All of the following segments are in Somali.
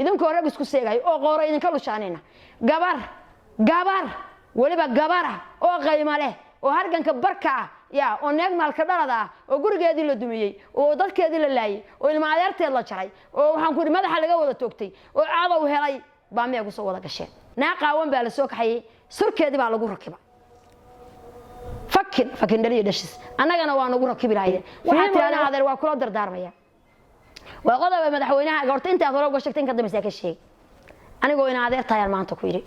idinku rag isku seegay oo qoora idinka lushaanina gabar waliba gabara oo qayma leh oo harganka barka ya oo neeg maalka dhalada oo gurigeedii la dumiyay oo dadkeedii la laayay oo ilma adeerteed la jaray oo waxaan ku madaxa laga wada toogtay oo cadow helay baa meegu soo wada gasheen naaqaawan baa la soo kaxayay surkeedii baa lagu rakibay fakin dhaliyo dhashis annagana waa nagu rakibi lahayd waxa tirada adeer waa kula dardaarmaya waa qodob madaxweynaha goorta inta hore uga sheegtay in ka dambeysay ka sheeg anigoo ina adeer taayar maanta ku yiri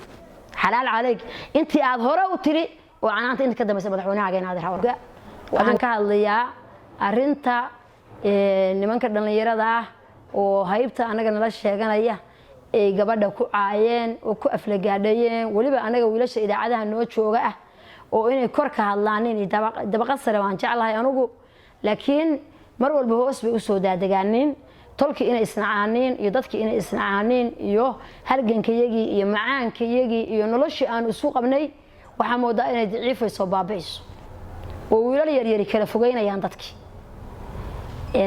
xalaal calayk intii aad hore u tiri oo anaanta inta ka dambeysay madaxweynaha ina adeer hawrga waxaan ka hadlayaa arinta nimanka dhalinyarada ah oo haybta anaga nala sheeganaya ee gabadha ku caayeen oo ku aflagaadayeen waliba anaga wiilasha idaacadaha noo jooga ah oo inay kor ka hadlaan in dabaqa sare waan jeclahay anigu laakiin mar walba hoos bay u soo daadagaaneen tolki inay isnacaaneen iyo dadkii inay isnacaaneen iyo halgankayagii iyo macaankayagii iyo noloshii aan isu qabnay waxa moodaa inay daciifayso baabayso oo wiilal yar yar kala fogeynayaan dadkii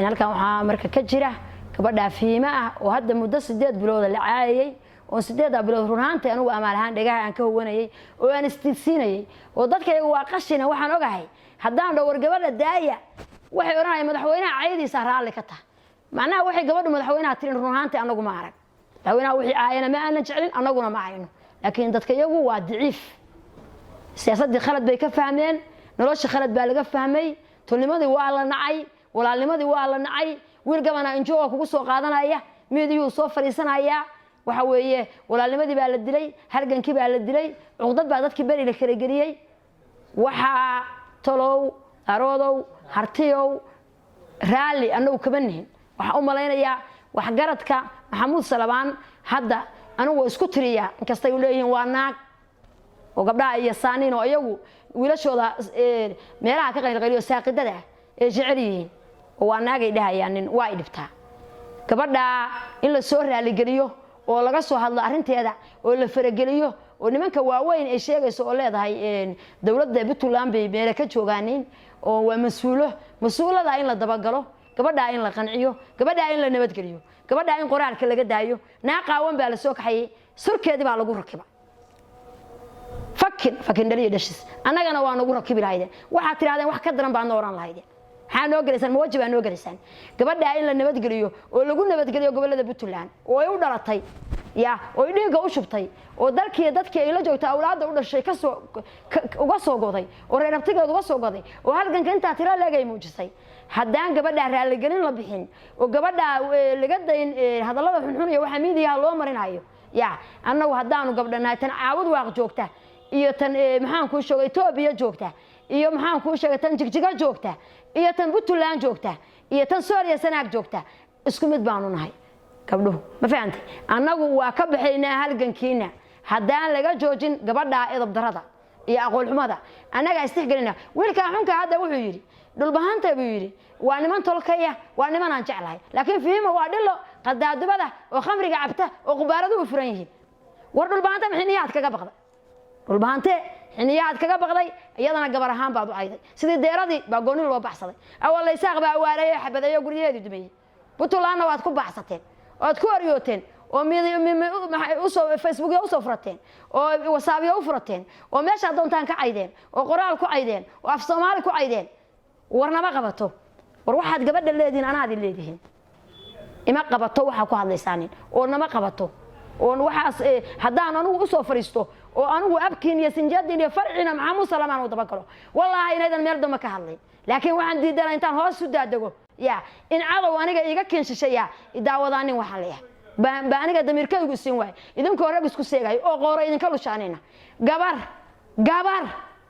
halkan waxaa marka ka jira gabadha fiima ah oo hadda muddo 8 bilood la caayay oo 8 bilood runaantii anigu amaalahan dhigaha aan ka howanayay oo aan isticsinayay oo dadkaygu waa qashina waxaan ogahay haddaan dhawr gabadha daaya waxay oranayaan madaxweynaha caayadiisa raali ka tahay macnaha waxay gabadhu madaxweynaha tirin runaantii anagu ma arag madaxweynaha wixii caayana ma aanan jeclin anaguna ma ayno laakiin dadkaygu waa daciif siyaasadii khalad bay ka fahmeen nolosha khalad baa laga fahmay tolnimadii waa la nacay walaalnimadii waa la nacay wiil gabana injoo kugu soo qaadanaya miidiyuu soo fariisanaya waxa weeye walaalnimadii baa la dilay hargankii baa la dilay cuqdad baa dadkii bari la kala geliyay waxa tolow aroodow hartiyow raali anagu kabanihin waxa u maleynaya wax garadka maxamuud salabaan hadda anigu isku tiriya inkastay u leeyihiin waa naag oo gabdhaha iyo saaniin oo iyagu wiilashooda meelaha ka qayliyo saaqidada ee jecel yihiin oo waa naagay dhahayaan waa ay dhibtaa gabadha in la soo raali geliyo oo laga soo hadlo arinteeda oo la farageliyo oo nimanka waaweyn ay sheegayso oo leedahay dawladda Puntland bay meel ka joogaaneen oo waa mas'uulada in la dabagalo gabadha in la qanciyo gabadha in la nabadgeliyo gabadha in qoraalka laga daayo naaqaawan baa la soo kaxayay surkeedii baa lagu rakibay fakin dhaliyo dhashis annagana waa nagu rakibi lahayd waxa tiraadeen wax ka daran baa nooran lahayd waxaan noo galaysan mawjib aan noo galaysan gabadha in la nabadgeliyo oo lagu nabadgeliyo gobolada Puntland oo ay u dhalatay oo dhiiga u shubtay oo dadkii ay la joogtay awlaada u dhashay ka soo uga soo goday oo reerabtigeedu uga soo goday oo halganka inta tira laga muujisay haddaan gabadha raali gelin la bixin oo gabadha laga dayn hadallada xunxun iyo waxa miidiyaha loo marinayo annagu haddaanu gabdhanaay tan caawud waaq joogta iyo tan maxaan ku sheegay Itoobiya joogta iyo maxaan ku sheegay tan jigjiga joogta iyo tan Puntland joogta iyo tan Soomaaliya sanaag joogta isku mid baanu nahay gabdhuhu ma fahamtay annagu waa ka baxaynaa halgankiina haddaan laga joojin gabadha edab darada iyo aqoon xumada annaga istixgalina wiilka xunka hadda wuxuu yiri dhulbahanta buu yiri waa niman tolkaya waa niman aan jeclahay laakiin fiima waa dhilo qadaadubada oo khamriga cabta oo qubaaradu u furan yihiin war dhulbahanta maxiniyaad kaga baqday dhulbahante xiniyaad kaga baqday iyadana gabar ahaan baad u ayday sidii deeradii baa gooni loo baxsaday awal isaaq baa waareeyay xabadayo guriyeedu dumay Puntland waad ku baxsateen ood ku ariyooteen oo u soo Facebook u soo furateen oo WhatsApp u furateen oo meesha doontaan ka caydeen oo qoraal ku caydeen oo af Soomaali ku caydeen warnama qabato war waxaad gabadha leediin anaad leediin ima qabato waxa ku hadlaysaan oo nama qabato oo waxaas haddaan anigu u soo fariisto oo anigu abkiin iyo sinjadin iyo farcina maxamuud salamaan oo dabagalo wallahi inaydan meel dama ka hadlay laakiin waxaan diidanaa intaan hoos u daadago in cadow aniga iga keenshishaya daawadaanin waxa leeyahay ba aniga damirkaygu isin waay idinku rag isku seegay oo qoora idinka lushaanina gabar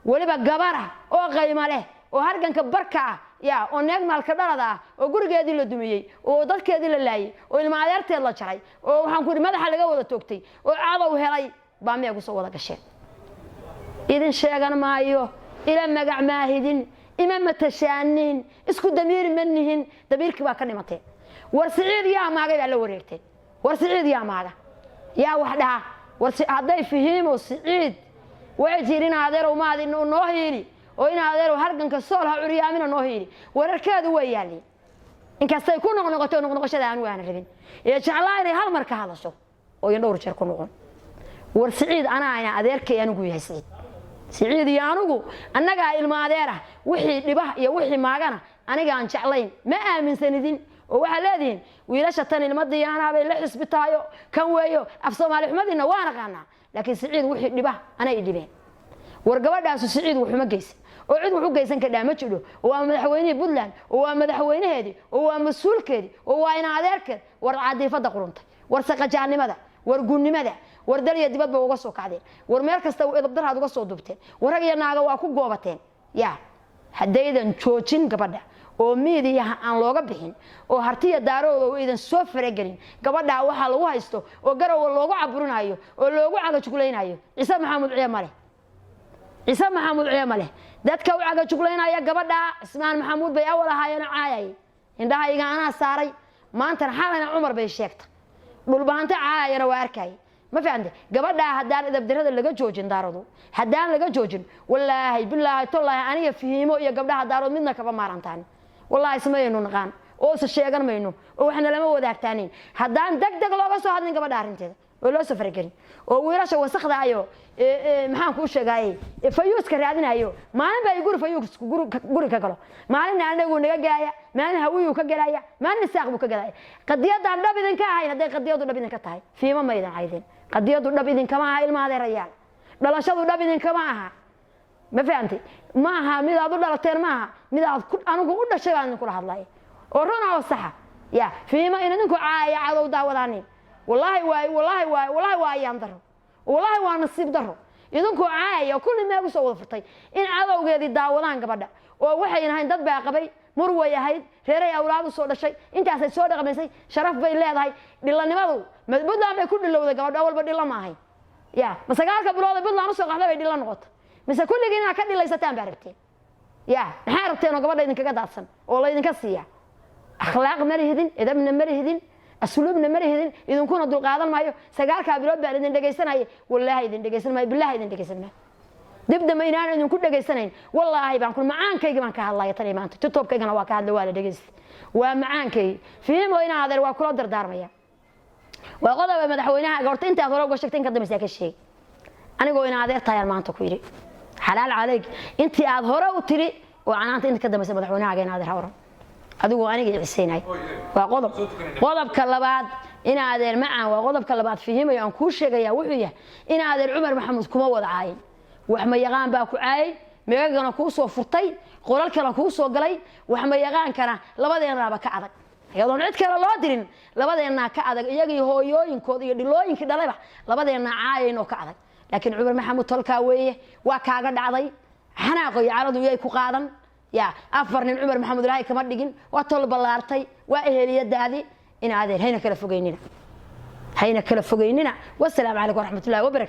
waliba gabara oo qayma leh oo harganka barka oo neeg maalka dhalada oo gurigeedii la dumiyay oo dadkeedii la laayay oo ilma adeerteed la jaray oo waxaan ku madaxa laga wada toogtay oo cadow helay baa meegu soo wada gasheen idin sheegan maayo ila magac maahidin ima matashaanin isku damiir manihin damiirkii baa ka dhimatay war Siciid yaa maagay baa la wareertay war Siciid yaa maaga yaa wax dhaha war haday fahimo Siciid way jirina adeer uma adin noo heeli oo in adeer harganka soolha curiyaamina noo heeli wararkeedu way yaali inkastay ku noqnoqoto noqnoqoshada aan waan rabin ee jeclaa inay hal mar ka hadasho oo in dhowr jeer ku noqon war siciid ana adeerkay anigu yahay siciid iyo anigu annaga ilma adeer ah wixii dhibaha iyo wixii maagana aniga aan jeclayn ma aaminsanidin oo waxa leediin wiilasha tan ilma diyaana bay la xisbitaayo kan weeyo af Soomaali xumadina waan aqaana laakiin siciid wixii dhibaha ana idibeen war gabadhaas siciid wuxuu ma geysan oo cid wuxuu geysan ka dhaama jiro oo waa madaxweynaha Puntland oo waa madaxweynaheedii oo waa mas'uulkeedii oo waa ina adeerkeed war caadifada quruntay war saqajaanimada war gunnimada war daliya dibadba uga soo kacdeen war meel kasta oo edab daraad uga soo dubteen war rag iyo naaga waa ku goobateen haddaydan joojin gabadha oo miidiyaha aan looga bixin oo hartiya daarooda oo idan soo faragelin gabadha waxa lagu haysto oo garow loogu caburinayo oo loogu cagajuglaynayo Ciise Maxamuud Ciimale dadka u cagajuglaynaya gabadha Ismaan Maxamuud bay awal ahaayeen caayay indhahayga ana saaray maanta xalana Umar bay sheegtay dhulbaanta caayana waa arkay ma fahamtay gabadha haddaan idab darada laga joojin daaradu haddaan laga joojin wallaahi billaahi tallaahi aniga fiimo iyo gabdhaha daaradu midna kaba maarantaan wallaahi ismaynu naqaan oo sheegan mayno oo waxna lama wadaagtaanin haddaan degdeg looga soo hadlin gabadha arinteeda oo loo safar galin oo wiilasha wasaqda ayo maxaan ku sheegay fayuuska raadinayo maalin bay guri ka galo maalin anagu naga gaaya maalin hawiyu ka galaya maalin saaq buu ka galaya qadiyada dhab idin ka ahayn haday qadiyadu dhab idin ka tahay fiima ma idin ahaydeen qadiyadu dhab idin kama aha ilma adeerayaan dhalashadu dhab idin kama aha ma fahamtay ma aha mid aad u dhalateen ma aha mid aad anigu u dhashay aan ku hadlay oo runa oo saxa fiima in idinku caaya cadow daawadaanin والله وايام درو والله وانا نصيب درو idinku caaya kulli ma ugu soo wada furtay in cadawgeedii daawadaan gabadha oo waxay inahayn dad baa qabay mur way ahayd reeray awlaad u soo dhashay intaas ay soo dhaqameysay sharaf bay leedahay dhilanimadu Puntland bay ku dhilowday gabadha walba dhilama ahay masagaalka bilowday Puntland soo qaxday bay dhilan noqotay mise kulligiina ka dhilaysataan baa rabteen maxaa rabteen oo gabadha idinkaga daadsan oo la idinka siiya akhlaaq ma lihidin edabna ma lihidin أسلوبنا مريهدين إذا كنا دول قادم مايو سجارك عبرات بعد إذا دقيسنا والله إذا دقيسنا ماي بالله إذا دقيسنا دبدا ما ينال إذا كنا دقيسنا والله بنكون معاك كي كمان كهالله يطلع ما أنت تطوب كي كنا واقع دوالة دقيس ومعاك كي فيهم وين هذا وكل در دار ميا وقضى بمدحوينها قلت أنت أضرب وشكتين كده مساك الشيء أنا قوي هذا طير ما أنت كويري حلال عليك أنت أظهره وتري وعنانت أنت كده مسا مدحوينها جين هذا هورا أدو أنا جي عسيناي وقضب كلبات إن هذا المعنى وقضب كلبات فيهم يوم كل شيء جاي وحيه إن هذا عمر محمود كم وضع عين وحما يغان باكو عين ميغان كوسو فرتي قرال كلا كوسو قلي وحما يغان كنا لبدينا بكعدك يلا نعد كلا لا دين لبدينا كعدك يجي هو يوين كود يدلوين كده لبح لبدينا عين وكعدك لكن عمر محمود تلكاويه وكعد عضي حناقي عرضوا ياكو قادم يا أفرن عمر محمد الله كما دقين وطلب اللارتي وأهلية هذه إن هذا هينا كلا فوقيننا والسلام عليكم ورحمة الله وبركاته.